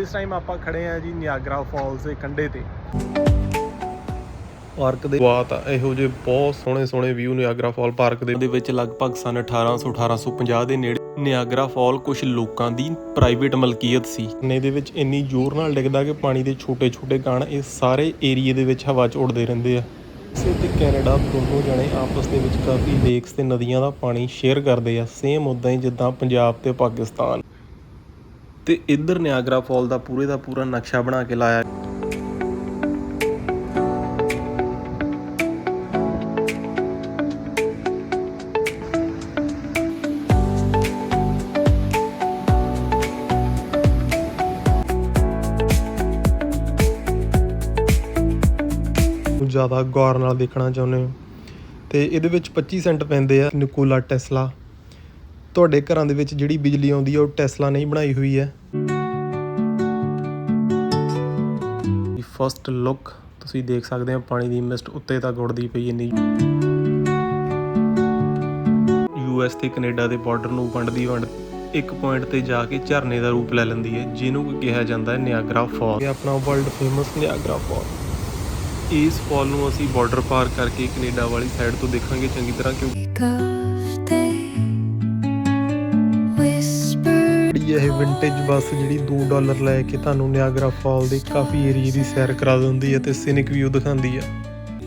ਇਸ ਟਾਈਮ ਆਪਾਂ ਖੜੇ ਆ ਜੀ ਨਿਆਗਰਾ ਫਾਲਸ ਦੇ ਕੰਢੇ ਤੇ। ਪਾਰਕ ਦੇ ਬਾਤ ਆ ਇਹੋ ਜਿਹੇ ਬਹੁਤ ਸੋਹਣੇ ਸੋਹਣੇ ਵਿਊ ਨਿਆਗਰਾ ਫਾਲ ਪਾਰਕ ਦੇ ਵਿੱਚ ਲਗਭਗ ਸਨ 1850 ਦੇ ਨੇੜੇ ਨਿਆਗਰਾ ਫਾਲ ਕੁਝ ਲੋਕਾਂ ਦੀ ਪ੍ਰਾਈਵੇਟ ਮਲਕੀਅਤ ਸੀ। ਇਹਦੇ ਵਿੱਚ ਇੰਨੀ ਜ਼ੋਰ ਨਾਲ ਡਿੱਗਦਾ ਕਿ ਪਾਣੀ ਦੇ ਛੋਟੇ ਛੋਟੇ ਕਣ ਇਹ ਸਾਰੇ ਏਰੀਏ ਦੇ ਵਿੱਚ ਹਵਾ 'ਚ ਉੱਡਦੇ ਰਹਿੰਦੇ ਆ। ਇਸੇ ਤੇ ਕੈਨੇਡਾ ਦੋਨੋਂ ਜਣੇ ਆਪਸ ਦੇ ਵਿੱਚ ਕਾਫੀ ਲੇਕਸ ਤੇ ਨਦੀਆਂ ਦਾ ਪਾਣੀ ਸ਼ੇਅਰ ਕਰਦੇ ਆ, ਸੇਮ ਉੱਦਾਂ ਹੀ ਜਿੱਦਾਂ ਪੰਜਾਬ ਤੇ ਪਾਕਿਸਤਾਨ। ਤੇ ਇੱਧਰ ਨਿਆਗਰਾ ਫਾਲ ਦਾ ਪੂਰਾ ਨਕਸ਼ਾ ਬਣਾ ਕੇ ਲਾਇਆ। ਜ਼ਿਆਦਾ ਗੌਰ ਨਾਲ ਦੇਖਣਾ ਚਾਹੁੰਦੇ ਹੋ ਤੇ ਇਹਦੇ ਵਿੱਚ 25 ਸੈਂਟ ਪੈਂਦੇ ਆ। ਨਿਕੋਲਾ ਟੈਸਲਾ, ਤੁਹਾਡੇ ਘਰਾਂ ਦੇ ਵਿੱਚ ਜਿਹੜੀ ਬਿਜਲੀ ਆਉਂਦੀ ਹੈ ਉਹ ਟੈਸਲਾ ਨਹੀਂ ਬਣਾਈ ਹੋਈ ਹੈ। ਫਸਟ ਲੁੱਕ ਤੁਸੀਂ ਦੇਖ ਸਕਦੇ ਹੋ, ਪਾਣੀ ਦੀ ਮਿਸਟ ਉੱਤੇ ਤੱਕ ਉੱਡਦੀ ਪਈ ਇੰਨੀ। US ਤੇ ਕੈਨੇਡਾ ਦੇ ਬਾਰਡਰ ਨੂੰ ਵੰਡਦੀ ਇੱਕ ਪੁਆਇੰਟ ਤੇ ਜਾ ਕੇ ਝਰਨੇ ਦਾ ਰੂਪ ਲੈ ਲੈਂਦੀ ਹੈ, ਜਿਹਨੂੰ ਕਿਹਾ ਜਾਂਦਾ ਹੈ ਨਿਆਗਰਾ ਫਾਲ। ਇਹ ਆਪਣਾ ਵਰਲਡ ਫੇਮਸ ਨਿਆਗਰਾ ਫਾਲ। ਇਸ ਫਾਲ ਨੂੰ ਅਸੀਂ ਬਾਰਡਰ ਪਾਰ ਕਰਕੇ ਕੈਨੇਡਾ ਵਾਲੀ ਸਾਈਡ ਤੋਂ ਦੇਖਾਂਗੇ ਚੰਗੀ ਤਰ੍ਹਾਂ, ਕਿਉਂਕਿ ਇਹ ਵਿੰਟੇਜ ਬੱਸ ਜਿਹੜੀ $2 ਲੈ ਕੇ ਤੁਹਾਨੂੰ ਨਿਆਗਰਾ ਫਾਲ ਦੇ ਕਾਫੀ ਏਰੀਏ ਦੀ ਸੈਰ ਕਰਾ ਦਿੰਦੀ ਹੈ ਤੇ ਸੀਨਿਕ ਵਿਊ ਦਿਖਾਉਂਦੀ ਹੈ।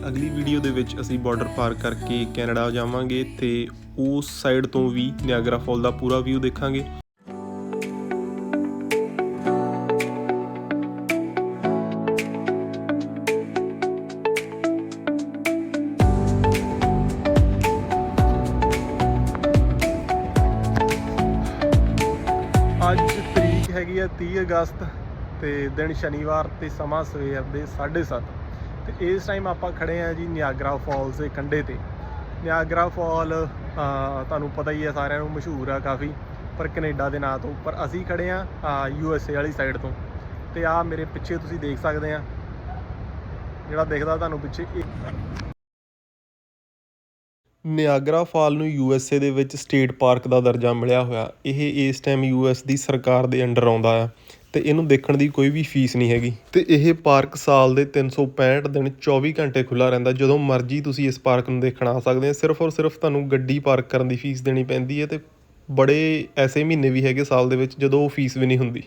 ਅਗਲੀ ਵੀਡੀਓ ਦੇ ਵਿੱਚ ਅਸੀਂ ਬਾਰਡਰ ਪਾਰ ਕਰਕੇ ਕੈਨੇਡਾ ਜਾਵਾਂਗੇ ਤੇ ਉਸ ਸਾਈਡ ਤੋਂ ਵੀ ਨਿਆਗਰਾ ਫਾਲ ਦਾ ਪੂਰਾ ਵਿਊ ਦੇਖਾਂਗੇ। ਅੱਜ ਤਰੀਕ ਹੈਗੀ ਆ 30 ਅਗਸਤ ਤੇ ਦਿਨ ਸ਼ਨੀਵਾਰ ਤੇ ਸਮਾਂ ਸਵੇਰ ਦੇ 7:30 ਤੇ ਇਸ ਟਾਈਮ ਆਪਾਂ ਖੜੇ ਆ ਜੀ ਨਿਆਗਰਾ ਫਾਲਸ ਦੇ ਕੰਢੇ ਤੇ। ਨਿਆਗਰਾ ਫਾਲ ਤੁਹਾਨੂੰ ਪਤਾ ਹੀ ਆ, ਸਾਰਿਆਂ ਨੂੰ ਮਸ਼ਹੂਰ ਆ ਕਾਫੀ, ਪਰ ਕੈਨੇਡਾ ਦੇ ਨਾਂ ਤੋਂ। ਪਰ ਅਸੀਂ ਖੜੇ ਆ USA ਵਾਲੀ ਸਾਈਡ ਤੋਂ ਤੇ ਆ ਮੇਰੇ ਪਿੱਛੇ ਤੁਸੀਂ ਦੇਖ ਸਕਦੇ ਆ, ਜਿਹੜਾ ਦਿਖਦਾ ਤੁਹਾਨੂੰ ਪਿੱਛੇ ਨਿਆਗਰਾ ਫਾਲ ਨੂੰ USA ਦੇ ਵਿੱਚ ਸਟੇਟ ਪਾਰਕ ਦਾ ਦਰਜਾ ਮਿਲਿਆ ਹੋਇਆ। ਇਹ ਇਸ ਟਾਈਮ US ਦੀ ਸਰਕਾਰ ਦੇ ਅੰਡਰ ਆਉਂਦਾ ਆ ਤੇ ਇਹਨੂੰ ਦੇਖਣ ਦੀ ਕੋਈ ਵੀ ਫੀਸ ਨਹੀਂ ਹੈਗੀ। ਤੇ ਇਹ ਪਾਰਕ ਸਾਲ ਦੇ 365 ਦਿਨ 24 ਘੰਟੇ ਖੁੱਲ੍ਹਾ ਰਹਿੰਦਾ। ਜਦੋਂ ਮਰਜ਼ੀ ਤੁਸੀਂ ਇਸ ਪਾਰਕ ਨੂੰ ਦੇਖਣ ਆ ਸਕਦੇ ਹੋ। ਸਿਰਫ ਔਰ ਸਿਰਫ ਤੁਹਾਨੂੰ ਗੱਡੀ ਪਾਰਕ ਕਰਨ ਦੀ ਫੀਸ ਦੇਣੀ ਪੈਂਦੀ ਹੈ ਤੇ ਬੜੇ ਐਸੇ ਮਹੀਨੇ ਵੀ ਹੈਗੇ ਸਾਲ ਦੇ ਵਿੱਚ ਜਦੋਂ ਉਹ ਫੀਸ ਵੀ ਨਹੀਂ ਹੁੰਦੀ।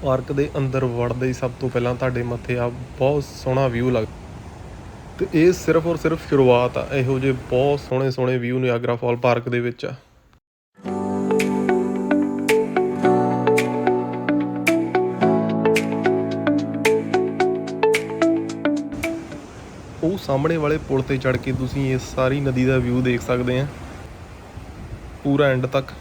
ਪਾਰਕ ਦੇ ਅੰਦਰ ਵੜਦੇ ਹੀ ਸਭ ਤੋਂ ਪਹਿਲਾਂ ਤੁਹਾਡੇ ਮੱਥੇ ਆ ਬਹੁਤ ਸੋਹਣਾ ਵਿਊ ਲੱਗਦਾ ਤੇ ਇਹ ਸਿਰਫ ਔਰ ਸਿਰਫ ਸ਼ੁਰੂਆਤ ਆ। ਇਹੋ ਜਿਹੇ ਬਹੁਤ ਸੋਹਣੇ ਸੋਹਣੇ ਵਿਊ ਨਿਆਗਰਾ ਫਾਲ ਪਾਰਕ ਦੇ ਵਿੱਚ ਆ। ਉਹ ਸਾਹਮਣੇ ਵਾਲੇ ਪੁਲ ਤੇ ਚੜ੍ਹ ਕੇ ਤੁਸੀਂ ਇਸ ਸਾਰੀ ਨਦੀ ਦਾ ਵਿਊ ਦੇਖ ਸਕਦੇ ਆ ਪੂਰਾ ਐਂਡ ਤੱਕ।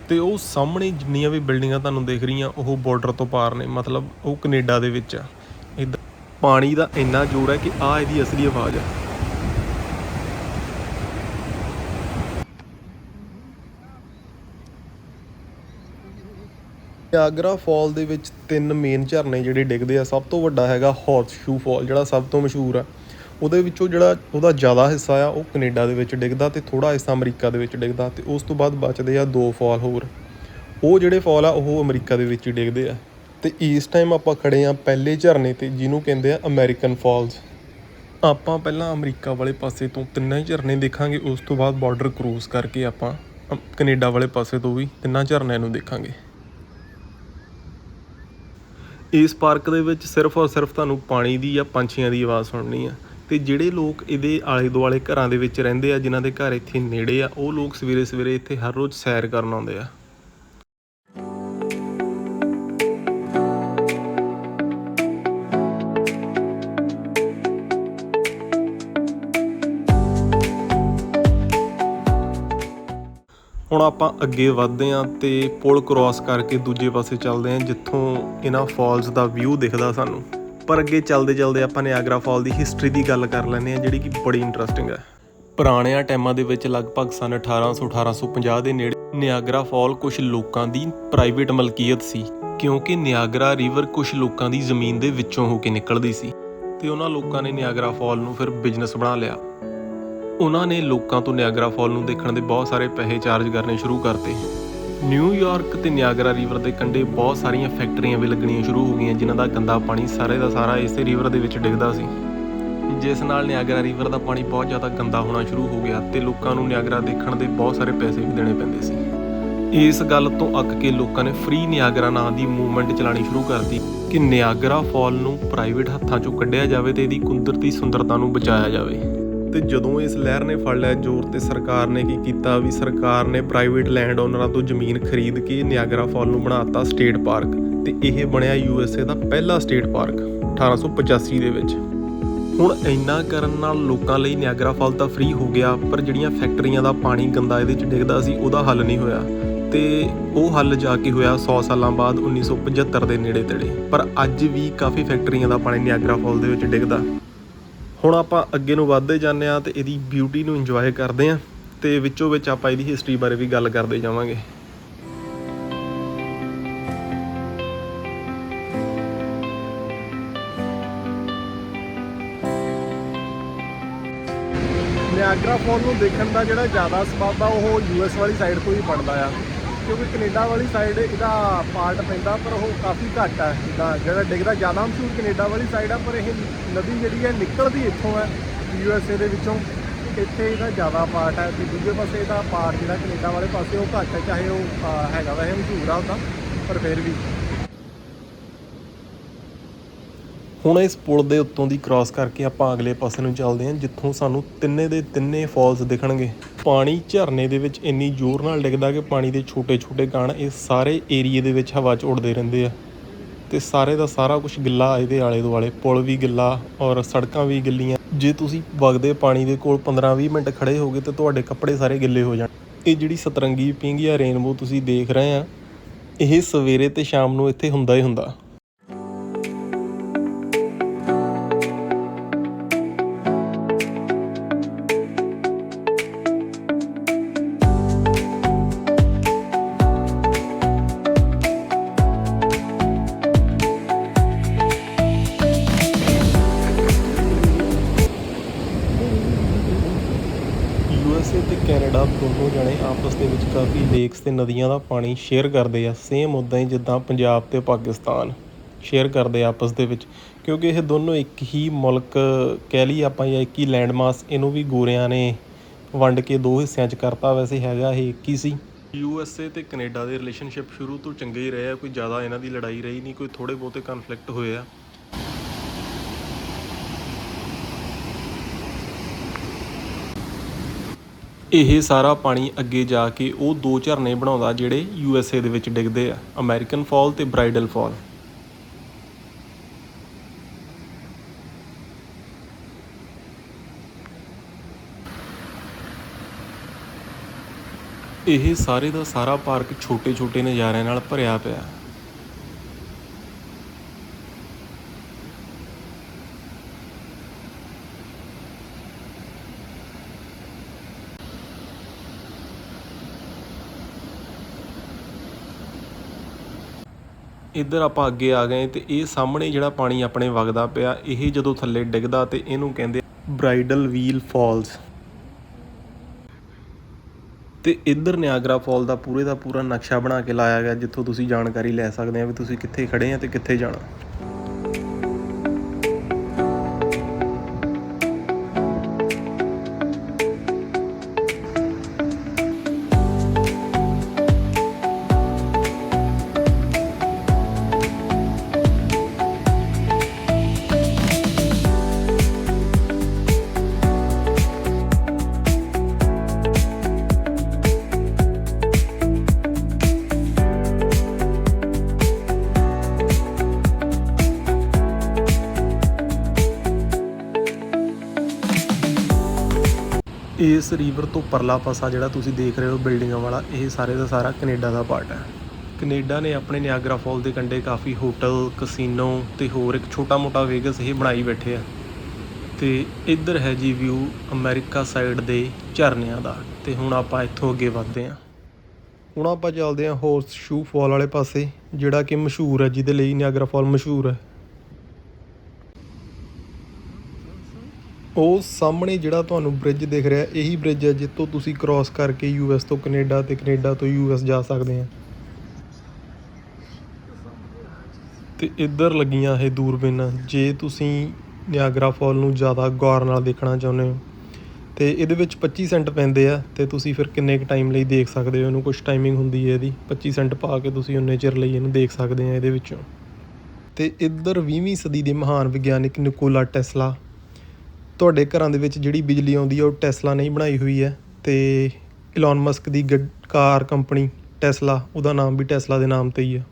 ਤੇ ਉਹ ਸਾਹਮਣੇ ਜਿੰਨੀਆਂ ਵੀ ਬਿਲਡਿੰਗਾਂ ਤੁਹਾਨੂੰ ਦਿਖ ਰਹੀਆਂ ਉਹ ਬਾਰਡਰ ਤੋਂ ਪਾਰ ਨੇ, ਮਤਲਬ ਉਹ ਕੈਨੇਡਾ ਦੇ ਵਿੱਚ ਆ। ਇੱਦਾਂ ਪਾਣੀ ਦਾ ਇੰਨਾ ਜ਼ੋਰ ਹੈ ਕਿ ਆਹ ਇਹਦੀ ਅਸਲੀ ਆਵਾਜ਼ ਹੈ। ਨਿਆਗਰਾ ਫਾਲ ਦੇ ਵਿੱਚ 3 ਮੇਨ ਝਰਨੇ ਜਿਹੜੇ ਡਿੱਗਦੇ ਆ। ਸਭ ਤੋਂ ਵੱਡਾ ਹੈਗਾ ਹਾਰਸ ਸ਼ੂ ਫਾਲ, ਜਿਹੜਾ ਸਭ ਤੋਂ ਮਸ਼ਹੂਰ ਆ। ਉਹਦੇ ਵਿੱਚੋਂ ਜਿਹੜਾ ਉਹਦਾ ਜ਼ਿਆਦਾ ਹਿੱਸਾ ਆ ਉਹ ਕੈਨੇਡਾ ਦੇ ਵਿੱਚ ਡਿੱਗਦਾ ਤੇ ਥੋੜ੍ਹਾ ਹਿੱਸਾ ਅਮਰੀਕਾ ਦੇ ਵਿੱਚ ਡਿੱਗਦਾ। ਤੇ ਉਸ ਤੋਂ ਬਾਅਦ ਬਚਦੇ ਆ 2 ਫਾਲ ਹੋਰ। ਉਹ ਜਿਹੜੇ ਫਾਲ ਆ ਉਹ ਅਮਰੀਕਾ ਦੇ ਵਿੱਚ ਹੀ ਡਿੱਗਦੇ ਆ। ਤੇ ਇਸ ਟਾਈਮ ਆਪਾਂ ਖੜੇ ਆ ਪਹਿਲੇ ਝਰਨੇ ਤੇ, ਜਿਹਨੂੰ ਕਹਿੰਦੇ ਆ ਅਮਰੀਕਨ ਫਾਲਸ। ਆਪਾਂ ਪਹਿਲਾਂ ਅਮਰੀਕਾ ਵਾਲੇ ਪਾਸੇ ਤੋਂ 3 ਝਰਨੇ ਦੇਖਾਂਗੇ, ਉਸ ਤੋਂ ਬਾਅਦ ਬਾਰਡਰ ਕਰੂਜ਼ ਕਰਕੇ ਆਪਾਂ ਕੈਨੇਡਾ ਵਾਲੇ ਪਾਸੇ ਤੋਂ ਵੀ 3 ਝਰਨਿਆਂ ਨੂੰ ਦੇਖਾਂਗੇ। ਇਸ ਪਾਰਕ ਦੇ ਵਿੱਚ ਸਿਰਫ ਔਰ ਸਿਰਫ ਤੁਹਾਨੂੰ ਪਾਣੀ ਦੀ ਜਾਂ ਪੰਛੀਆਂ ਦੀ ਆਵਾਜ਼ ਸੁਣਨੀ ਆ। ਤੇ ਜਿਹੜੇ ਲੋਕ ਇਹਦੇ ਆਲੇ ਦੁਆਲੇ ਘਰਾਂ ਦੇ ਵਿੱਚ ਰਹਿੰਦੇ ਆ, ਜਿਨ੍ਹਾਂ ਦੇ ਘਰ ਇੱਥੇ ਨੇੜੇ ਆ, ਉਹ ਲੋਕ ਸਵੇਰੇ ਸਵੇਰੇ ਇੱਥੇ ਹਰ ਰੋਜ਼ ਸੈਰ ਕਰਨ ਆਉਂਦੇ ਆ। ਹੁਣ ਆਪਾਂ ਅੱਗੇ ਵੱਧਦੇ ਹਾਂ ਤੇ ਪੁਲ ਕ੍ਰੋਸ ਕਰਕੇ ਦੂਜੇ ਪਾਸੇ ਚੱਲਦੇ ਹਾਂ, ਜਿੱਥੋਂ ਇਹਨਾਂ ਫਾਲਸ ਦਾ ਵਿਊ ਦਿਖਦਾ ਸਾਨੂੰ। ਪਰ ਅੱਗੇ ਚੱਲਦੇ ਚੱਲਦੇ ਆਪਾਂ ਨਿਆਗਰਾ ਫਾਲ ਦੀ ਹਿਸਟਰੀ ਦੀ ਗੱਲ ਕਰ ਲੈਂਦੇ ਹਾਂ, ਜਿਹੜੀ ਕਿ ਬੜੀ ਇੰਟਰਸਟਿੰਗ ਹੈ। ਪੁਰਾਣਿਆਂ ਟਾਈਮਾਂ ਦੇ ਵਿੱਚ ਲਗਭਗ ਸਨ 1850 ਦੇ ਨੇੜੇ ਨਿਆਗਰਾ ਫਾਲ ਕੁਝ ਲੋਕਾਂ ਦੀ ਪ੍ਰਾਈਵੇਟ ਮਲਕੀਅਤ ਸੀ, ਕਿਉਂਕਿ ਨਿਆਗਰਾ ਰਿਵਰ ਕੁਝ ਲੋਕਾਂ ਦੀ ਜ਼ਮੀਨ ਦੇ ਵਿੱਚੋਂ ਹੋ ਕੇ ਨਿਕਲਦੀ ਸੀ ਤੇ ਉਹਨਾਂ ਲੋਕਾਂ ਨੇ ਨਿਆਗਰਾ ਫਾਲ ਨੂੰ ਫਿਰ ਬਿਜ਼ਨਸ ਬਣਾ ਲਿਆ। ਉਹਨਾਂ ਨੇ ਲੋਕਾਂ ਤੋਂ ਨਿਆਗਰਾ ਫਾਲ ਨੂੰ ਦੇਖਣ ਦੇ ਬਹੁਤ ਸਾਰੇ ਪੈਸੇ ਚਾਰਜ ਕਰਨੇ ਸ਼ੁਰੂ ਕਰਤੇ। ਨਿਊਯਾਰਕ ਤੇ ਨਿਆਗਰਾ ਰਿਵਰ ਦੇ ਕੰਢੇ ਬਹੁਤ ਸਾਰੀਆਂ ਫੈਕਟਰੀਆਂ ਵੀ ਲੱਗਣੀਆਂ ਸ਼ੁਰੂ ਹੋ ਗਈਆਂ, ਜਿਨ੍ਹਾਂ ਦਾ ਗੰਦਾ ਪਾਣੀ ਸਾਰੇ ਦਾ ਸਾਰਾ ਇਸੇ ਰਿਵਰ ਦੇ ਵਿੱਚ ਡਿੱਗਦਾ ਸੀ, ਜਿਸ ਨਾਲ ਨਿਆਗਰਾ ਰਿਵਰ ਦਾ ਪਾਣੀ ਬਹੁਤ ਜ਼ਿਆਦਾ ਗੰਦਾ ਹੋਣਾ ਸ਼ੁਰੂ ਹੋ ਗਿਆ ਤੇ ਲੋਕਾਂ ਨੂੰ ਨਿਆਗਰਾ ਦੇਖਣ ਦੇ ਬਹੁਤ ਸਾਰੇ ਪੈਸੇ ਵੀ ਦੇਣੇ ਪੈਂਦੇ ਸੀ। ਇਸ ਗੱਲ ਤੋਂ ਅੱਕ ਕੇ ਲੋਕਾਂ ਨੇ ਫ੍ਰੀ ਨਿਆਗਰਾ ਨਾਂ ਦੀ ਮੂਵਮੈਂਟ ਚਲਾਉਣੀ ਸ਼ੁਰੂ ਕਰਤੀ ਕਿ ਨਿਆਗਰਾ ਫਾਲ ਨੂੰ ਪ੍ਰਾਈਵੇਟ ਹੱਥਾਂ 'ਚੋਂ ਕੱਢਿਆ ਜਾਵੇ ਤੇ ਇਹਦੀ ਕੁਦਰਤੀ ਸੁੰਦਰਤਾ ਨੂੰ ਬਚਾਇਆ ਜਾਵੇ। ਤੇ ਜਦੋਂ ਇਸ ਲਹਿਰ ਨੇ ਫੜ ਲਿਆ ਜ਼ੋਰ ਤੇ ਸਰਕਾਰ ਨੇ ਕੀ ਕੀਤਾ ਵੀ ਸਰਕਾਰ ਨੇ ਪ੍ਰਾਈਵੇਟ ਲੈਂਡ ਓਨਰਾਂ ਤੋਂ ਜ਼ਮੀਨ ਖਰੀਦ ਕੇ ਨਿਆਗਰਾ ਫਾਲ ਨੂੰ ਬਣਾਤਾ ਸਟੇਟ ਪਾਰਕ, ਤੇ ਇਹ ਬਣਿਆ USA ਦਾ ਪਹਿਲਾ ਸਟੇਟ ਪਾਰਕ 1885 ਦੇ ਵਿੱਚ। ਹੁਣ ਇੰਨਾ ਕਰਨ ਨਾਲ ਲੋਕਾਂ ਲਈ ਨਿਆਗਰਾ ਫਾਲ ਤਾਂ ਫ੍ਰੀ ਹੋ ਗਿਆ, ਪਰ ਜਿਹੜੀਆਂ ਫੈਕਟਰੀਆਂ ਦਾ ਪਾਣੀ ਗੰਦਾ ਇਹਦੇ 'ਚ ਡਿੱਗਦਾ ਸੀ ਉਹਦਾ ਹੱਲ ਨਹੀਂ ਹੋਇਆ, ਤੇ ਉਹ ਹੱਲ ਜਾ ਕੇ ਹੋਇਆ 100 ਸਾਲਾਂ ਬਾਅਦ 1975 ਦੇ ਨੇੜੇ ਤੇੜੇ। ਪਰ ਅੱਜ ਵੀ ਕਾਫੀ ਫੈਕਟਰੀਆਂ ਦਾ ਪਾਣੀ ਨਿਆਗਰਾ ਫਾਲ ਦੇ ਵਿੱਚ ਡਿੱਗਦਾ। ਹੁਣ ਆਪਾਂ ਅੱਗੇ ਨੂੰ ਵੱਧਦੇ ਜਾਂਦੇ ਹਾਂ ਤੇ ਇਹਦੀ ਬਿਊਟੀ ਨੂੰ ਇੰਜੋਏ ਕਰਦੇ ਹਾਂ, ਤੇ ਵਿੱਚੋਂ ਵਿੱਚ ਆਪਾਂ ਇਹਦੀ ਹਿਸਟਰੀ ਬਾਰੇ ਵੀ ਗੱਲ ਕਰਦੇ ਜਾਵਾਂਗੇ। ਨਿਆਗਰਾ ਫਾਲ ਨੂੰ ਦੇਖਣ ਦਾ ਜਿਹੜਾ ਜ਼ਿਆਦਾ ਸਬੱਬ ਆ ਉਹ US ਵਾਲੀ ਸਾਈਡ ਤੋਂ ਹੀ ਬਣਦਾ ਆ, ਕਿਉਂਕਿ ਕੈਨੇਡਾ ਵਾਲੀ ਸਾਈਡ ਇਹਦਾ ਪਾਰਟ ਪੈਂਦਾ, ਪਰ ਉਹ ਕਾਫੀ ਘੱਟ ਹੈ। ਜਿੱਦਾਂ ਜਿਹੜਾ ਡਿੱਗਦਾ ਜ਼ਿਆਦਾ ਮਸ਼ਹੂਰ ਕੈਨੇਡਾ ਵਾਲੀ ਸਾਈਡ ਆ, ਪਰ ਇਹ ਨਦੀ ਜਿਹੜੀ ਹੈ ਨਿਕਲਦੀ ਇੱਥੋਂ ਹੈ USA ਦੇ ਵਿੱਚੋਂ, ਇੱਥੇ ਇਹਦਾ ਜ਼ਿਆਦਾ ਪਾਰਟ ਹੈ। ਤੇ ਦੂਜੇ ਪਾਸੇ ਇਹਦਾ ਪਾਰਟ ਜਿਹੜਾ ਕੈਨੇਡਾ ਵਾਲੇ ਪਾਸੇ ਉਹ ਘੱਟ ਹੈ, ਚਾਹੇ ਉਹ ਹੈਗਾ ਵੈਸੇ ਮਸ਼ਹੂਰ ਆ ਉਹਦਾ, ਪਰ ਫਿਰ ਵੀ। ਹੁਣ ਇਸ ਪੁਲ ਦੇ ਉੱਤੋਂ ਦੀ ਕ੍ਰਾਸ ਕਰਕੇ ਆਪਾਂ ਅਗਲੇ ਪਾਸੇ ਨੂੰ ਚੱਲਦੇ ਹਾਂ, ਜਿੱਥੋਂ ਸਾਨੂੰ ਤਿੰਨੇ ਦੇ ਤਿੰਨੇ ਫਾਲਸ ਦਿਖਣਗੇ। ਪਾਣੀ ਝਰਨੇ ਦੇ ਵਿੱਚ ਇੰਨੀ ਜ਼ੋਰ ਨਾਲ ਡਿੱਗਦਾ ਕਿ ਪਾਣੀ ਦੇ ਛੋਟੇ ਛੋਟੇ ਕਣ ਇਹ ਸਾਰੇ ਏਰੀਏ ਦੇ ਵਿੱਚ ਹਵਾ 'ਚ ਉੱਡਦੇ ਰਹਿੰਦੇ ਆ, ਤੇ ਸਾਰੇ ਦਾ ਸਾਰਾ ਕੁਝ ਗਿੱਲਾ ਇਹਦੇ ਆਲੇ ਦੁਆਲੇ। ਪੁਲ ਵੀ ਗਿੱਲਾ ਔਰ ਸੜਕਾਂ ਵੀ ਗਿੱਲੀਆਂ। ਜੇ ਤੁਸੀਂ ਵਗਦੇ ਪਾਣੀ ਦੇ ਕੋਲ 15-20 ਮਿੰਟ ਖੜੇ ਹੋਗੇ ਤੇ ਤੁਹਾਡੇ ਕੱਪੜੇ ਸਾਰੇ ਗਿੱਲੇ ਹੋ ਜਾਣ। ਇਹ ਜਿਹੜੀ ਸਤਰੰਗੀ ਪਿੰਗ ਜਾਂ ਰੇਨਬੋ ਤੁਸੀਂ ਦੇਖ ਰਹੇ ਆ, ਇਹ ਸਵੇਰੇ ਤੇ ਸ਼ਾਮ ਨੂੰ ਇੱਥੇ ਹੁੰਦਾ ਹੀ ਹੁੰਦਾ। USA ਤੇ ਕੈਨੇਡਾ ਦੋਨੋਂ ਜਣੇ ਆਪਸ ਦੇ ਵਿੱਚ ਕਾਫੀ ਲੇਕਸ ਤੇ ਨਦੀਆਂ ਦਾ ਪਾਣੀ ਸ਼ੇਅਰ ਕਰਦੇ ਆ, ਸੇਮ ਉੱਦਾਂ ਹੀ ਜਿੱਦਾਂ ਪੰਜਾਬ ਤੇ ਪਾਕਿਸਤਾਨ ਸ਼ੇਅਰ ਕਰਦੇ ਆ ਆਪਸ ਦੇ ਵਿੱਚ, ਕਿਉਂਕਿ ਇਹ ਦੋਨੋਂ ਇੱਕ ਹੀ ਮੁਲਕ ਕਹਿ ਲਈ ਆਪਾਂ ਜਾਂ ਇੱਕ ਹੀ ਲੈਂਡ ਮਾਸ। ਇਹਨੂੰ ਵੀ ਗੋਰਿਆਂ ਨੇ ਵੰਡ ਕੇ ਦੋ ਹਿੱਸਿਆਂ 'ਚ ਕਰਤਾ, ਵੈਸੇ ਹੈਗਾ ਇਹ ਇੱਕ ਹੀ ਸੀ। USA ਤੇ ਕੈਨੇਡਾ ਦੇ ਰਿਲੇਸ਼ਨਸ਼ਿਪ ਸ਼ੁਰੂ ਤੋਂ ਚੰਗੇ ਹੀ ਰਹੇ ਆ, ਕੋਈ ਜ਼ਿਆਦਾ ਇਹਨਾਂ ਦੀ ਲੜਾਈ ਰਹੀ ਨਹੀਂ, ਕੋਈ ਥੋੜ੍ਹੇ ਬਹੁਤੇ ਕਨਫਲਿਕਟ ਹੋਏ ਆ। ਇਹ ਸਾਰਾ ਪਾਣੀ ਅੱਗੇ ਜਾ ਕੇ ਉਹ ਦੋ ਝਰਨੇ ਬਣਾਉਂਦਾ ਜਿਹੜੇ USA ਦੇ ਵਿੱਚ ਡਿੱਗਦੇ ਆ, ਅਮਰੀਕਨ ਫਾਲ ਤੇ ਬ੍ਰਾਈਡਲ ਫਾਲ। ਇਹ ਸਾਰੇ ਦਾ ਸਾਰਾ ਪਾਰਕ ਛੋਟੇ-ਛੋਟੇ ਨਜ਼ਾਰਿਆਂ ਨਾਲ ਭਰਿਆ ਪਿਆ। ਇੱਧਰ ਆਪਾਂ ਅੱਗੇ ਆ ਗਏ ਤੇ ਇਹ ਸਾਹਮਣੇ ਜਿਹੜਾ ਪਾਣੀ ਆਪਣੇ ਵਗਦਾ ਪਿਆ, ਇਹ ਜਦੋਂ ਥੱਲੇ ਡਿੱਗਦਾ ਤੇ ਇਹਨੂੰ ਕਹਿੰਦੇ ਬ੍ਰਾਈਡਲ ਵੀਲ ਫਾਲਸ। ਤੇ ਇੱਧਰ ਨਿਆਗਰਾ ਫਾਲ ਦਾ ਪੂਰੇ ਦਾ ਪੂਰਾ ਨਕਸ਼ਾ ਬਣਾ ਕੇ ਲਾਇਆ ਗਿਆ, ਜਿੱਥੋਂ ਤੁਸੀਂ ਜਾਣਕਾਰੀ ਲੈ ਸਕਦੇ ਆ ਵੀ ਤੁਸੀਂ ਕਿੱਥੇ ਖੜੇ ਆ ਤੇ ਕਿੱਥੇ ਜਾਣਾ। ਇਸ ਰੀਵਰ ਤੋਂ ਪਰਲਾ ਪਾਸਾ ਜਿਹੜਾ ਤੁਸੀਂ ਦੇਖ ਰਹੇ ਹੋ ਬਿਲਡਿੰਗਾਂ ਵਾਲਾ, ਇਹ ਸਾਰੇ ਦਾ ਸਾਰਾ ਕੈਨੇਡਾ ਦਾ ਪਾਰਟ ਹੈ। ਕੈਨੇਡਾ ਨੇ ਆਪਣੇ ਨਿਆਗਰਾ ਫਾਲ ਦੇ ਕੰਢੇ ਕਾਫੀ ਹੋਟਲ, ਕਸੀਨੋ ਤੇ ਹੋਰ ਇੱਕ ਛੋਟਾ-ਮੋਟਾ ਵੇਗਸ ਇਹ ਬਣਾਈ ਬੈਠੇ ਆ। ਤੇ ਇੱਧਰ ਹੈ ਜੀ ਵਿਊ ਅਮਰੀਕਾ ਸਾਈਡ ਦੇ ਝਰਨਿਆਂ ਦਾ। ਤੇ ਹੁਣ ਆਪਾਂ ਇੱਥੋਂ ਅੱਗੇ ਵੱਧਦੇ ਹਾਂ। ਹੁਣ ਆਪਾਂ ਚੱਲਦੇ ਹਾਂ ਹੋਰਸ ਸ਼ੂ ਫਾਲ ਵਾਲੇ ਪਾਸੇ, ਜਿਹੜਾ ਕਿ ਮਸ਼ਹੂਰ ਹੈ, ਜਿਹਦੇ ਲਈ ਨਿਆਗਰਾ ਫਾਲ ਮਸ਼ਹੂਰ ਹੈ। ਉਹ ਸਾਹਮਣੇ ਜਿਹੜਾ ਤੁਹਾਨੂੰ ਬ੍ਰਿਜ ਦਿਖ ਰਿਹਾ ਇਹੀ ਬ੍ਰਿਜ ਹੈ ਜਿੱਥੋਂ ਤੁਸੀਂ ਕ੍ਰਾਸ ਕਰਕੇ ਯੂਐਸ ਤੋਂ ਕੈਨੇਡਾ ਤੇ ਕੈਨੇਡਾ ਤੋਂ ਯੂਐਸ ਜਾ ਸਕਦੇ ਆ। ਤੇ ਇੱਧਰ ਲੱਗੀਆਂ ਇਹ ਦੂਰਬੀਨਾਂ। ਜੇ ਤੁਸੀਂ ਨਿਆਗਰਾ ਫਾਲ ਨੂੰ ਜ਼ਿਆਦਾ ਗੌਰ ਨਾਲ ਦੇਖਣਾ ਚਾਹੁੰਦੇ ਹੋ ਤੇ ਇਹਦੇ ਵਿੱਚ 25 ਸੈਂਟ ਪੈਂਦੇ ਆ ਤੇ ਤੁਸੀਂ ਫਿਰ ਕਿੰਨੇ ਕੁ ਟਾਈਮ ਲਈ ਦੇਖ ਸਕਦੇ ਹੋ ਇਹਨੂੰ। ਕੁਛ ਟਾਈਮਿੰਗ ਹੁੰਦੀ ਹੈ ਇਹਦੀ, 25 ਸੈਂਟ ਪਾ ਕੇ ਤੁਸੀਂ ਉਨੇ ਚਿਰ ਲਈ ਇਹਨੂੰ ਦੇਖ ਸਕਦੇ ਆ ਇਹਦੇ ਵਿੱਚੋਂ। ਤੇ ਇੱਧਰ 20ਵੀਂ ਸਦੀ ਦੇ ਮਹਾਨ ਵਿਗਿਆਨਿਕ ਨਿਕੋਲਾ ਟੈਸਲਾ। ਤੁਹਾਡੇ ਘਰਾਂ ਦੇ ਵਿੱਚ ਜਿਹੜੀ ਬਿਜਲੀ ਆਉਂਦੀ ਹੈ ਉਹ ਟੈਸਲਾ ਨਹੀਂ ਬਣਾਈ ਹੋਈ ਹੈ। ਤੇ ਇਲਨ ਮਸਕ ਦੀ ਕਾਰ ਕੰਪਨੀ ਟੈਸਲਾ, ਉਹਦਾ ਨਾਮ ਵੀ ਟੈਸਲਾ ਦੇ ਨਾਮ 'ਤੇ ਹੀ ਹੈ।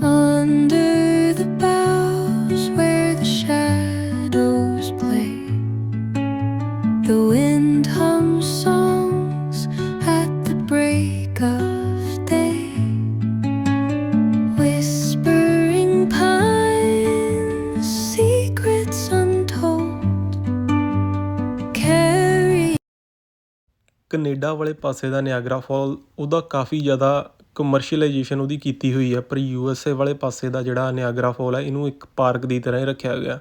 Under the boughs where the shadows play, the wind hums songs at the break of day, whispering pines, secrets untold, carry। Canada ਵਾਲੇ ਪਾਸੇ ਦਾ ਨਿਆਗਰਾ ਫਾਲ ਉਹਦਾ ਕਾਫੀ ਜ਼ਿਆਦਾ ਕਮਰਸ਼ੀਅਲਾਈਜੇਸ਼ਨ ਉਹਦੀ ਕੀਤੀ ਹੋਈ ਹੈ, ਪਰ USA ਵਾਲੇ ਪਾਸੇ ਦਾ ਜਿਹੜਾ ਨਿਆਗਰਾ ਫਾਲ ਹੈ ਇਹਨੂੰ ਇੱਕ ਪਾਰਕ ਦੀ ਤਰ੍ਹਾਂ ਹੀ ਰੱਖਿਆ ਗਿਆ।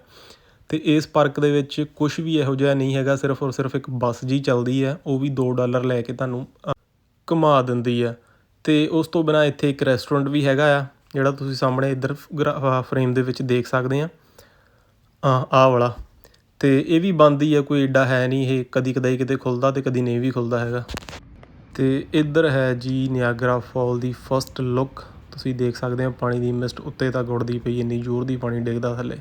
ਤੇ ਇਸ ਪਾਰਕ ਦੇ ਵਿੱਚ ਕੁਛ ਵੀ ਇਹੋ ਜਿਹਾ ਨਹੀਂ ਹੈਗਾ, ਸਿਰਫ ਔਰ ਸਿਰਫ ਇੱਕ ਬੱਸ ਜੀ ਚੱਲਦੀ ਹੈ, ਉਹ ਵੀ $2 ਲੈ ਕੇ ਤੁਹਾਨੂੰ ਘੁਮਾ ਦਿੰਦੀ ਹੈ। ਤੇ ਉਸ ਤੋਂ ਬਿਨਾਂ ਇੱਥੇ ਇੱਕ ਰੈਸਟੋਰੈਂਟ ਵੀ ਹੈਗਾ ਆ ਜਿਹੜਾ ਤੁਸੀਂ ਸਾਹਮਣੇ ਇੱਧਰ ਫਰੇਮ ਦੇ ਵਿੱਚ ਦੇਖ ਸਕਦੇ ਆ, ਆਹ ਵਾਲਾ। ਤੇ ਇਹ ਵੀ ਬੰਦ ਹੀ ਹੈ, ਕੋਈ ਏਡਾ ਹੈ ਨਹੀਂ, ਇਹ ਕਦੀ ਕਦਾਈ ਕਿਤੇ ਖੁੱਲ੍ਹਦਾ ਤੇ ਕਦੀ ਨਹੀਂ ਵੀ ਖੁੱਲ੍ਹਦਾ ਹੈਗਾ। ਤੇ ਇੱਧਰ ਹੈ ਜੀ ਨਿਆਗਰਾ ਫਾਲ ਦੀ ਫਸਟ ਲੁੱਕ। ਤੁਸੀਂ ਦੇਖ ਸਕਦੇ ਹੋ ਪਾਣੀ ਦੀ ਮਿਸਟ ਉੱਤੇ ਤੱਕ ਉੱਡਦੀ ਪਈ, ਇੰਨੀ ਜ਼ੋਰ ਦੀ ਪਾਣੀ ਡਿੱਗਦਾ ਥੱਲੇ।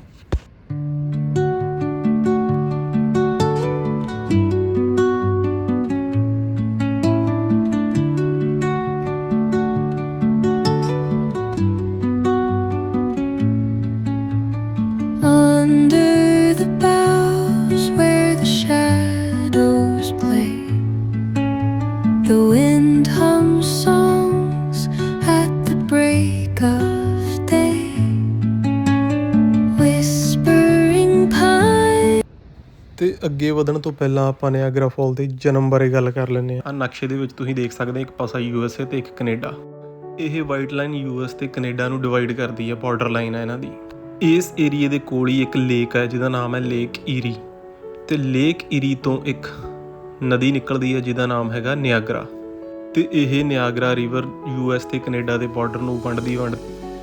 Under the boughs where the shadows play, the wind hums songs at the break of day, whispering pine। ਤੇ ਅੱਗੇ ਵਧਣ ਤੋਂ ਪਹਿਲਾਂ ਆਪਾਂ ਨਿਆਗਰਾ ਫਾਲ ਦੇ ਜਨਮ ਬਾਰੇ ਗੱਲ ਕਰ ਲੈਂਦੇ ਹਾਂ। ਨਕਸ਼ੇ ਦੇ ਵਿੱਚ ਤੁਸੀਂ ਦੇਖ ਸਕਦੇ ਇੱਕ ਪਾਸਾ USA ਤੇ ਇੱਕ ਕੈਨੇਡਾ। ਇਹ ਵਾਈਟ ਲਾਈਨ US ਤੇ ਕੈਨੇਡਾ ਨੂੰ ਡਿਵਾਈਡ ਕਰਦੀ ਹੈ, ਬਾਰਡਰ ਲਾਈਨ ਹੈ ਇਹਨਾਂ ਦੀ। ਇਸ ਏਰੀਏ ਦੇ ਕੋਲ ਹੀ ਇੱਕ ਲੇਕ ਹੈ ਜਿਹਦਾ ਨਾਮ ਹੈ ਲੇਕ ਈਰੀ। ਤੇ ਲੇਕ ਈਰੀ ਤੋਂ ਇੱਕ ਨਦੀ ਨਿਕਲਦੀ ਹੈ ਜਿਹਦਾ ਨਾਮ ਹੈਗਾ ਨਿਆਗਰਾ। ਤੇ ਇਹ ਨਿਆਗਰਾ ਰਿਵਰ US ਤੇ ਕੈਨੇਡਾ ਦੇ ਬਾਰਡਰ ਨੂੰ ਵੰਡਦੀ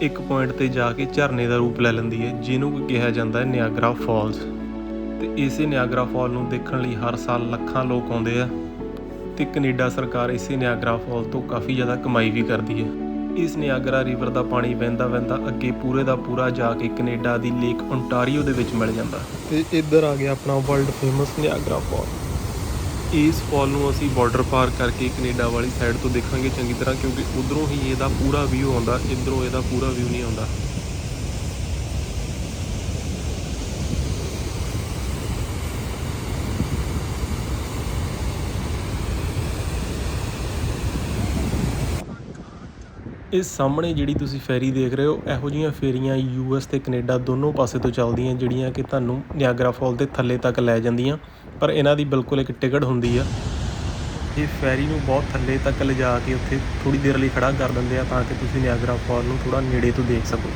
ਇੱਕ ਪੁਆਇੰਟ ਤੇ ਜਾ ਕੇ ਝਰਨੇ ਦਾ ਰੂਪ ਲੈ ਲੈਂਦੀ ਹੈ, ਜਿਹਨੂੰ ਕਿਹਾ ਜਾਂਦਾ ਹੈ ਨਿਆਗਰਾ ਫਾਲਸ। ਤੇ ਇਸੇ ਨਿਆਗਰਾ ਫਾਲ ਨੂੰ ਦੇਖਣ ਲਈ ਹਰ ਸਾਲ ਲੱਖਾਂ ਲੋਕ ਆਉਂਦੇ ਆ। ਤੇ ਕੈਨੇਡਾ ਸਰਕਾਰ ਇਸੇ ਨਿਆਗਰਾ ਫਾਲ ਤੋਂ ਕਾਫੀ ਜ਼ਿਆਦਾ ਕਮਾਈ ਵੀ ਕਰਦੀ ਹੈ। ਇਸ ਨਿਆਗਰਾ ਰਿਵਰ ਦਾ ਪਾਣੀ ਵਹਿੰਦਾ ਵਹਿੰਦਾ ਅੱਗੇ ਪੂਰੇ ਦਾ ਪੂਰਾ ਜਾ ਕੇ ਕੈਨੇਡਾ ਦੀ ਲੇਕ ਓਨਟਾਰੀਓ ਦੇ ਵਿੱਚ ਮਿਲ ਜਾਂਦਾ। ਤੇ ਇੱਧਰ ਆ ਗਿਆ ਆਪਣਾ ਵਰਲਡ ਫੇਮਸ ਨਿਆਗਰਾ ਫਾਲ। ਇਸ ਫਾਲ ਨੂੰ ਅਸੀਂ ਬਾਰਡਰ ਪਾਰ ਕਰਕੇ ਕੈਨੇਡਾ ਵਾਲੀ ਸਾਈਡ ਤੋਂ ਦੇਖਾਂਗੇ ਚੰਗੀ ਤਰ੍ਹਾਂ, ਕਿਉਂਕਿ ਉਧਰੋਂ ਹੀ ਇਹਦਾ ਪੂਰਾ ਵਿਊ ਆਉਂਦਾ, ਇੱਧਰੋਂ ਇਹਦਾ ਪੂਰਾ ਵਿਊ ਨਹੀਂ ਆਉਂਦਾ। ਇਸ ਸਾਹਮਣੇ ਜਿਹੜੀ ਤੁਸੀਂ ਫੈਰੀ ਦੇਖ ਰਹੇ ਹੋ, ਇਹੋ ਜਿਹੀਆਂ ਫੇਰੀਆਂ US ਤੇ ਕੈਨੇਡਾ ਦੋਨੋਂ ਪਾਸੇ ਤੋਂ ਚੱਲਦੀਆਂ, ਜਿਹੜੀਆਂ ਕਿ ਤੁਹਾਨੂੰ ਨਿਆਗਰਾ ਫਾਲ ਦੇ ਥੱਲੇ ਤੱਕ ਲੈ ਜਾਂਦੀਆਂ। ਪਰ ਇਹਨਾਂ ਦੀ ਬਿਲਕੁਲ ਇੱਕ ਟਿਕਟ ਹੁੰਦੀ ਆ। ਇਹ ਫੈਰੀ ਨੂੰ ਬਹੁਤ ਥੱਲੇ ਤੱਕ ਲਿਜਾ ਕੇ ਉੱਥੇ ਥੋੜ੍ਹੀ ਦੇਰ ਲਈ ਖੜਾ ਕਰ ਦਿੰਦੇ ਆ ਤਾਂ ਕਿ ਤੁਸੀਂ ਨਿਆਗਰਾ ਫਾਲ ਨੂੰ ਥੋੜ੍ਹਾ ਨੇੜੇ ਤੋਂ ਦੇਖ ਸਕੋ।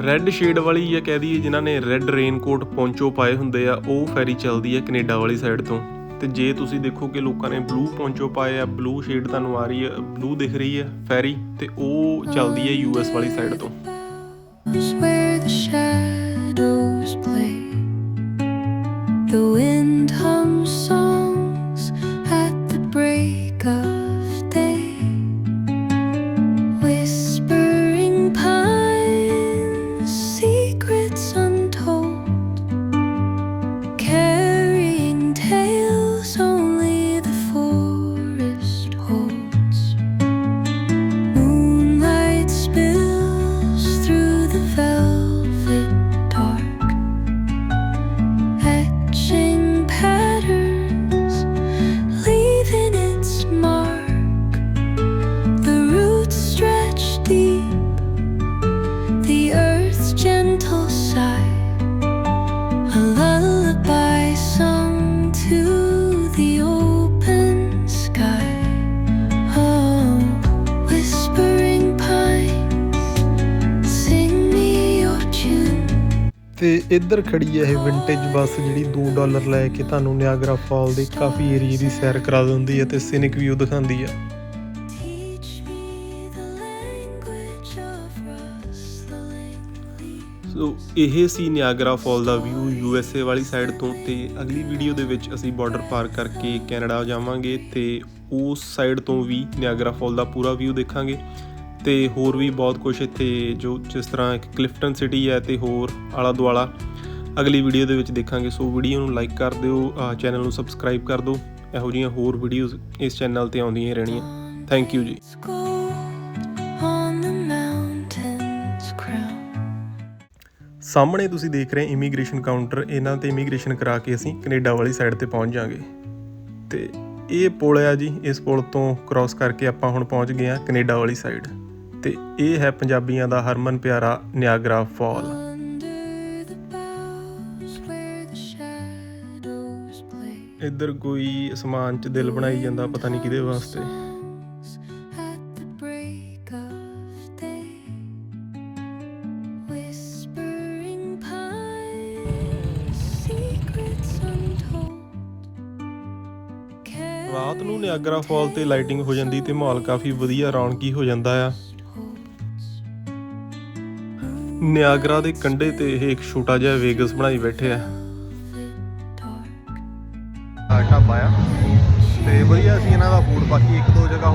ਰੈੱਡ ਸ਼ੇਡ ਵਾਲੀ ਜਾਂ ਕਹਿ ਦਈਏ ਜਿਨ੍ਹਾਂ ਨੇ ਰੈੱਡ ਰੇਨਕੋਟ ਪੌਂਚੋ ਪਾਏ ਹੁੰਦੇ ਆ, ਉਹ ਫੈਰੀ ਚੱਲਦੀ ਹੈ ਕੈਨੇਡਾ ਵਾਲੀ ਸਾਈਡ ਤੋਂ। ਤੇ ਜੇ ਤੁਸੀਂ ਦੇਖੋ ਕਿ ਲੋਕਾਂ ਨੇ ਬਲੂ ਪੌਂਚੋ ਪਾਏ ਆ, ਬਲੂ ਸ਼ੇਡ ਤੁਹਾਨੂੰ ਆ ਰਹੀ ਹੈ, ਬਲੂ ਦਿਖ ਰਹੀ ਹੈ ਫੈਰੀ, ਤੇ ਉਹ ਚੱਲਦੀ ਹੈ US ਵਾਲੀ ਸਾਈਡ ਤੋਂ। Where the shadows play, the wind hums songs at the break of day, whispering pines, secrets untold, carrying tales only the forest holds. Moonlight spills through the velvet ਤੇ ਇੱਧਰ ਖੜੀ ਹੈ ਇਹ ਵਿੰਟੇਜ ਬੱਸ ਜਿਹੜੀ $2 ਲੈ ਕੇ ਤੁਹਾਨੂੰ ਨਿਆਗਰਾ ਫਾਲ ਦੇ ਕਾਫੀ ਏਰੀਏ ਦੀ ਸੈਰ ਕਰਾ ਦਿੰਦੀ ਹੈ ਤੇ ਸੀਨਿਕ ਵਿਊ ਦਿਖਾਉਂਦੀ ਹੈ। Teach me the language of rustling. ਸੋ ਇਹ ਸੀ ਨਿਆਗਰਾ ਫਾਲ ਦਾ ਵਿਊ USA ਵਾਲੀ ਸਾਈਡ ਤੋਂ। ਤੇ ਅਗਲੀ ਵੀਡੀਓ ਦੇ ਵਿੱਚ ਅਸੀਂ ਬਾਰਡਰ ਪਾਰ ਕਰਕੇ ਕੈਨੇਡਾ ਜਾਵਾਂਗੇ ਤੇ ਉਸ ਸਾਈਡ ਤੋਂ ਵੀ ਨਿਆਗਰਾ ਫਾਲ ਦਾ ਪੂਰਾ ਵਿਊ ਦੇਖਾਂਗੇ ਤੇ ਹੋਰ ਵੀ ਬਹੁਤ ਕੁਝ ਇੱਥੇ ਜੋ ਜਿਸ ਤਰ੍ਹਾਂ ਇੱਕ ਕਲਿਫਟਨ ਸਿਟੀ ਹੈ ਤੇ ਹੋਰ ਆਲਾ ਦੁਆਲਾ ਅਗਲੀ ਵੀਡੀਓ ਦੇ ਵਿੱਚ ਦੇਖਾਂਗੇ। ਸੋ ਵੀਡੀਓ ਨੂੰ ਲਾਈਕ ਕਰ ਦਿਓ, ਚੈਨਲ ਨੂੰ ਸਬਸਕ੍ਰਾਈਬ ਕਰ ਦਿਓ। ਇਹੋ ਜਿਹੀਆਂ ਹੋਰ ਵੀਡੀਓਜ਼ ਇਸ ਚੈਨਲ ਤੇ ਆਉਂਦੀਆਂ ਹੀ ਰਹਿਣੀਆਂ। ਥੈਂਕ ਯੂ ਜੀ। Gold on the mountain's crown. ਸਾਹਮਣੇ ਤੁਸੀਂ ਦੇਖ ਰਹੇ ਇਮੀਗ੍ਰੇਸ਼ਨ ਕਾਊਂਟਰ। ਇਹਨਾਂ ਤੇ ਇਮੀਗ੍ਰੇਸ਼ਨ ਕਰਾ ਕੇ ਅਸੀਂ ਕੈਨੇਡਾ ਵਾਲੀ ਸਾਈਡ ਤੇ ਪਹੁੰਚ ਜਾਾਂਗੇ। ਤੇ ਇਹ ਪੁਲ ਆ ਜੀ, ਇਸ ਪੁਲ ਤੋਂ ਕ੍ਰਾਸ ਕਰਕੇ ਆਪਾਂ ਹੁਣ ਪਹੁੰਚ ਗਏ ਹਾਂ ਕੈਨੇਡਾ ਵਾਲੀ ਸਾਈਡ। ਤੇ ਇਹ ਹੈ ਪੰਜਾਬੀਆਂ ਦਾ ਹਰਮਨ ਪਿਆਰਾ Niagara fall. Under the boughs where the shadows play. ਇੱਧਰ ਕੋਈ ਅਸਮਾਨ 'ਚ ਦਿਲ ਬਣਾਈ ਜਾਂਦਾ, ਪਤਾ ਨਹੀਂ ਕਿਹਦੇ ਵਾਸਤੇ। At the break of day, whispering pines, secrets untold. ਰਾਤ ਨੂੰ ਨਿਆਗਰਾ ਫਾਲ ਤੇ ਲਾਈਟਿੰਗ ਹੋ ਜਾਂਦੀ ਤੇ ਮਾਹੌਲ ਕਾਫੀ ਵਧੀਆ ਰੌਣਕੀ ਹੋ ਜਾਂਦਾ ਆ। ਨਿਆਗਰਾ ਦੇ ਕੰਢੇ ਤੇ ਇਹ ਇੱਕ ਛੋਟਾ ਜਿਹਾ ਵੇਗਸ ਬਣਾਈ ਬੈਠੇ ਆ। ਢਾਬਾ ਆ ਤੇ ਵਧੀਆ ਸੀ ਇਹਨਾਂ ਦਾ ਫੂਡ। ਬਾਕੀ ਇੱਕ ਦੋ ਜਗ੍ਹਾ